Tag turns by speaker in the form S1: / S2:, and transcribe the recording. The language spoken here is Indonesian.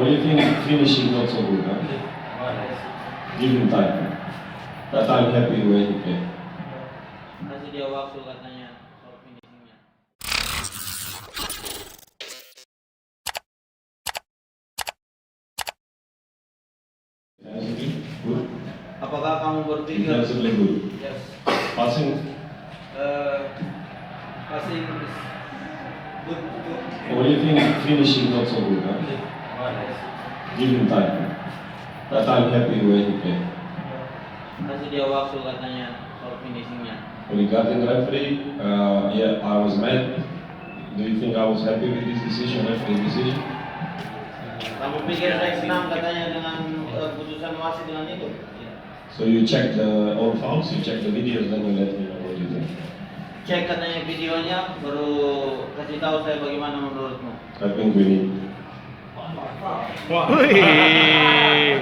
S1: Or you think finishing not so good, huh? Give him time. But I'm happy the way he played.
S2: Kasih dia waktu katanya soal finishingnya.
S1: Defensively, good.
S2: Apakah kamu berpikir?
S1: Defensively good.
S2: Yes.
S1: Passing,
S2: Passing is good.
S1: or you think finishing not so good, huh? Give him time. But I'm happy the way he played.
S2: Kasih dia waktu katanya soal finishingnya.
S1: Regarding referee, yeah, I was mad. Do you think I was happy with this decision, referee decision?
S2: Kamu pikir saya senang katanya dengan putusan wasit dengan itu?
S1: So you check all fouls, you check the videos, then you let me know what you think.
S2: Cek katanya videonya, baru kasih tahu saya bagaimana menurutmu.
S1: I think we need.
S3: Wih.